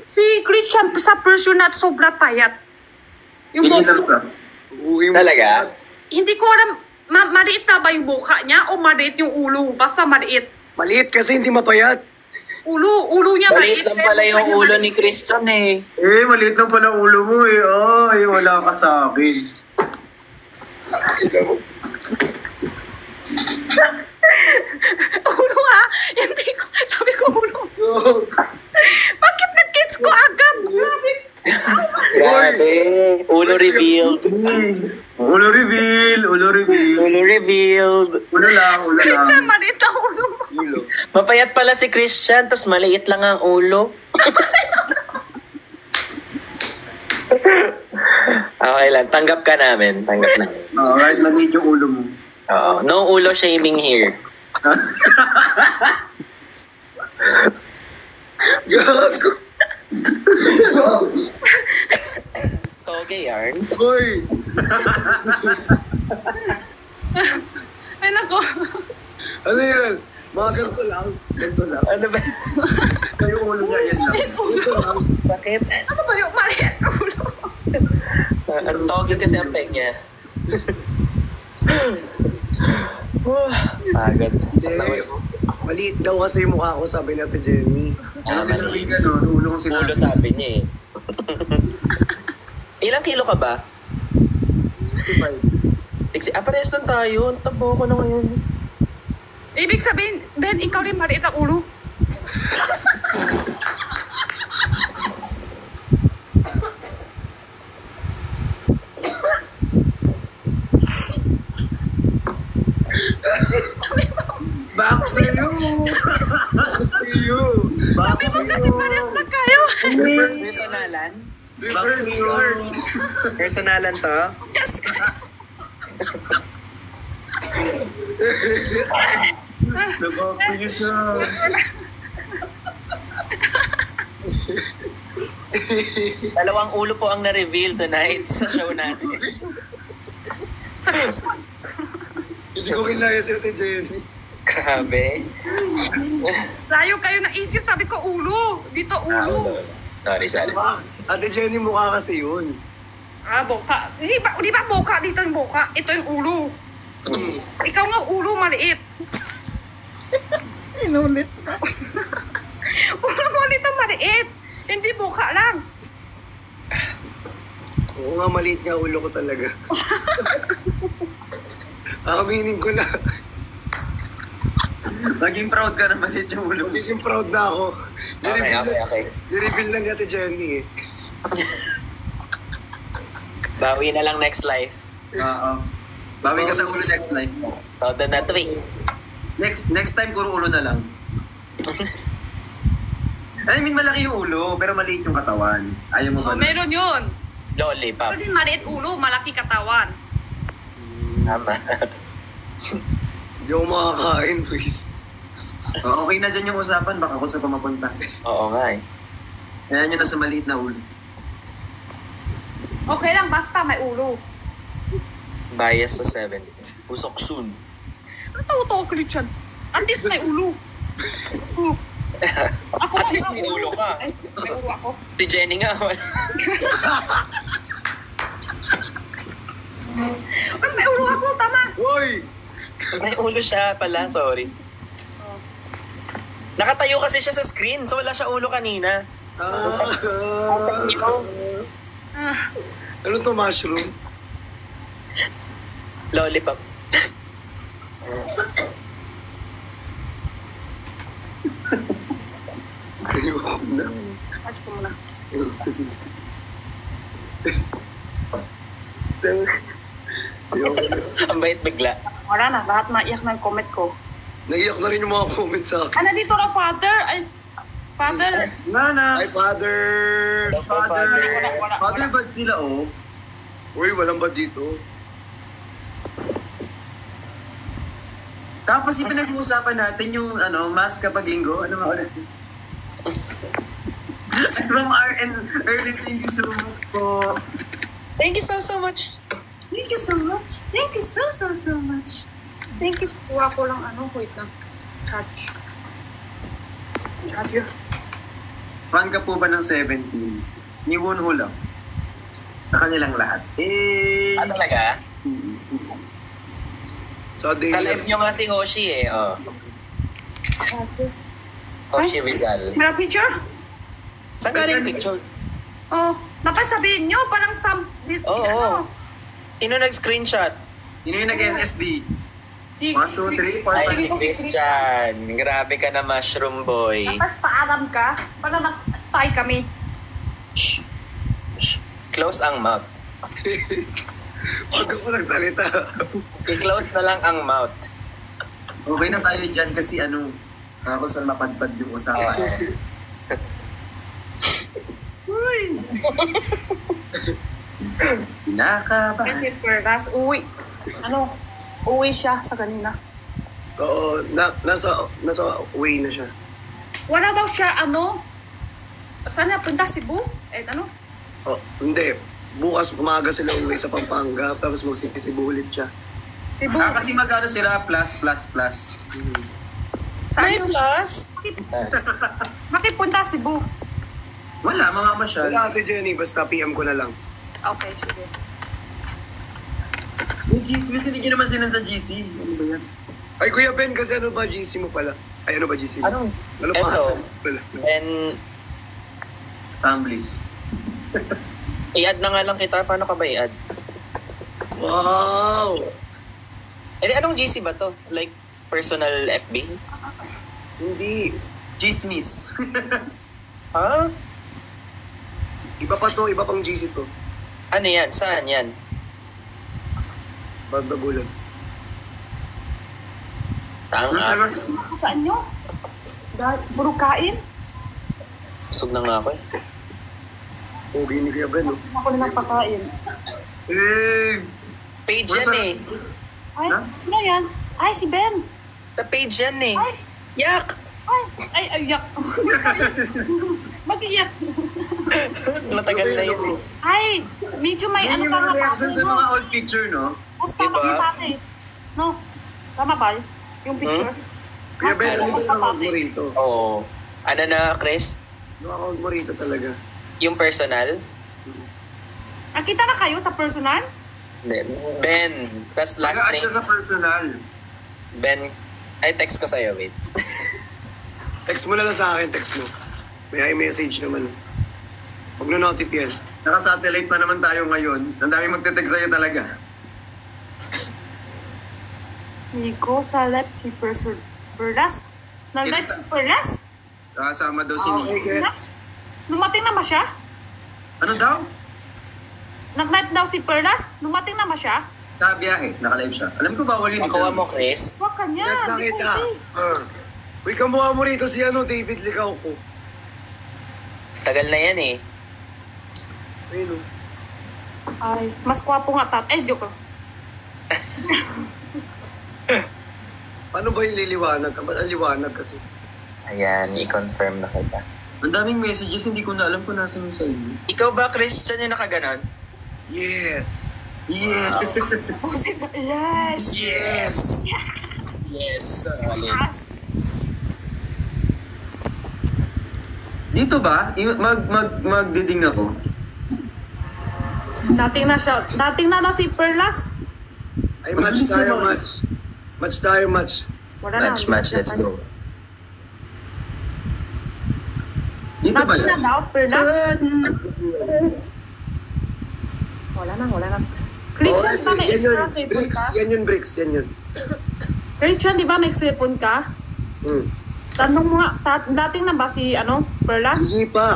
Si Christian sa person na sobra payat. Yung buhok. Talaga? Hindi ko alam, maliit na ba yung buka niya o maliit yung ulo? Basta maliit. Maliit kasi hindi mapayat. Ulo niya Maliit lang pala yung ulo ni Christian eh. Maliit lang pala ulo mo eh. Ay, wala ka sa akin. Ulo ha? Hindi ko, sabi ko ulo. Bakit nag-kids ko agad? Grabe. Grabe. Ulo revealed. Ulo reveal. Ulo revealed. Ulo lang. Christian, maliit ang ulo mo. Mapayat pala si Christian, tapos maliit lang ang ulo. Okay lang, tanggap ka namin. Alright, maliit yung ulo mo. Oo. No ulo shaming here. Gago. Toge yarn. Hoy. Ay nako. Ano yan? Mga ganito lang. Ano ba? Yung ulo niya yan lang. Ganito lang. Bakit? Ano ba yung maliit ang ulo? Ang toge kasi ang peg niya. Pagod. Maliit daw kasi yung mukha ko, sabi natin Jenny. Ano sinabi ka no? Ulo kong sinabi. Ulo sabi niya eh. Ilang kilo ka ba? 65. Parehas lang tayo. Ang tabo ko na ngayon. Ibig sabihin, Ben, ikaw rin maliit ang ulo. Back to you! Sabi mo kasi parehas na kayo. Personalan? Reverse card! Personalan to? Yes, Nag-copy siya. Dalawang ulo po ang na-reveal tonight sa show natin. Hindi ko kinaya si Ate Jenny. Grabe. layo kayo na isip. Sabi ko ulo. Dito ulo. Sorry. Ate Jenny, mukha kasi yun. Boka. Di ba boka? Dito yung boka. Ito yung ulo. Ikaw nga ulo maliit. Inulit. Ulo mo ulit ang maliit. Hindi boka lang. Oo nga, maliit nga ulo ko talaga. Aminin ko na. Naging proud ka na maliit yung ulo. Magiging proud na ako. Okay. Nireveal na ni Ate Jenny eh. Bawi na lang next life. Oo. Bawi ka sa ulo next life. Todo na to eh. Next time, puro ulo na lang. I mean, malaki yung ulo, pero maliit yung katawan. Ayaw mo ba? Meron yun. Lollipop. Pero din maliit ulo, malaki katawan. Tama. Hindi ako makakain, please. Okay na dyan yung usapan, baka kung saan pa mapunta. Oo nga eh. Kaya nyo na sa maliit na ulo. Okay lang, basta may ulo. Bias sa 7. Usok soon. Ano tawa-tawa ko Richard? At least may ulo. Ako At least may ulo ka. Ay, may ulo ako. Si Jenny nga. Ay, may ulo ako, tama. Hoy! May ulo siya pala, sorry. Nakatayo kasi siya sa screen, so wala siya ulo kanina. Ano to, mushroom? Lollipop. Ayoko na. Watch ko muna. Ayoko na. Ang bait bigla. Wala na, lahat maiyak ng comment ko. Naiyak na rin yung mga comments sa akin. Ah, nandito na father. Ay, father. Nana! Hi, Father! Father bad sila, oh. Uy, walang ba dito? Tapos yung pinag-uusapan natin yung mask kapag linggo. Ano nga ulit? From RN, Erwin, thank you so much po. Thank you so much. Thank you so much. Thank you so much. Thank you. Kuha ko lang wait lang. Charge yun. Fan ka po ba ng 17? Ni Wonho lang. Sa kanilang lahat. Talaga? So, Kalib nyo nga si Hoshi eh. Oh. Hoshi Rizal. May picture? Saan galing picture? Oh, dapat sabihin nyo, parang Oo. Sino nag-screenshot? Sino yung nag-SSD? Si 1, 2, 3, 4, Ay, si 5. Christian. Grabe ka na, mushroom boy. Tapos paaram ka, para mag-stay kami. Shh. Shh. Close ang mouth. Huwag ako nagsalita. I-close na lang ang mouth. Okay na tayo dyan kasi kung saan mapadpad yung usapan. Uy! Pinaka ba? Kasi first, uwi siya sa kanina. Oo, nasa way na siya. Wala daw siya, saan na punta, Cebu? Oh, hindi. Bukas umaga sila uwi sa Pampanga, tapos magsisibu ulit siya. Cebu. Kasi magano sila plus. May plus? Makipunta, Cebu. Wala, mga masyal. Wala, Ate Jenny, basta PM ko na lang. Okay, sige. Yung GC, hindi naman sila sa GC. Ano ba yan? Ay, Kuya Ben, kasi ano ba GC mo pala? Ay, ano ba GC mo? Anong? Ano pa? Eto. Pala. And Tumbling. i-add na nga lang kita. Paano ka ba i-add? Wow! Anong GC ba to? Like, personal FB? Hindi. Chismis. Ha? Iba pa to, iba pang GC to. Ano yan? Saan yan? Bagdagulan. Tanga. Saan nyo? Puro kain? Busog na nga ako eh. Pogi ni Kuya Ben, no? Ako na nagpakain. Page yan eh. Ay, Huh? sino yan? Ay, si Ben. Sa page yan eh. Ay. Yak! Ay, yak. Mag-iyak. Matagal na yun eh. Ay, medyo may Yan yung pa mga nga reaction sa no? mga old picture, no? Mas tama Diba? yung pati. No? Tama ba? Yung picture? Kuya Ben, tama ano yung yung account mo pati. rito? Oo. Ano na, Chris? Yung account mo rito talaga. Yung personal? Nakita na kayo sa personal? Hindi. Ben. Tapos last Nag-add name. ka sa personal. Ben. Ay, text ko sa'yo. Wait. Text mo na lang sa akin, text mo. May iMessage naman. Huwag na notif yan. Naka-satellite pa naman tayo ngayon. Ang dami magte-text sa'yo talaga. Nico, sa left si Perlas? Na left si Perlas? Kasama daw si Okay, Nico. gets. Lumating na ba siya? Ano daw? Nag-live daw si Perlas? Lumating na ba siya? Sa biyahe. Naka-live siya. Alam ko bawal yun. Nakuha mo, Chris? Huwag ka niya. Gets na Di kita. pwede. Uy, kamukha mo rito si David Licauco. Tagal na yan eh. Ayun, Ay, mas kwapo nga tat. Eh, joke. Paano ba yung liliwanag? Ba't ang liwanag kasi? Ayan, i-confirm na kita. Ang daming messages, hindi ko na alam kung nasa mo sa inyo. Ikaw ba, Christian, yung nakaganon? Yes! Yeah! Yes! Yes! Yes! Solid. Yes! Dito ba? Magdiding ako. Dating na siya. Dating na daw si Perlas. Ay, match tayo, match. Match tayo, match. Wala Match, let's go. Dito ba Dating na yan? daw, Perlas. Wala na. Christian, di ba may yan yun, extra cellphone bricks. ka? Yan yun, bricks. Yan yun. Christian, di ba may cellphone ka? Hmm. Tanong mo nga, dating na ba si, Perlas? Hindi pa.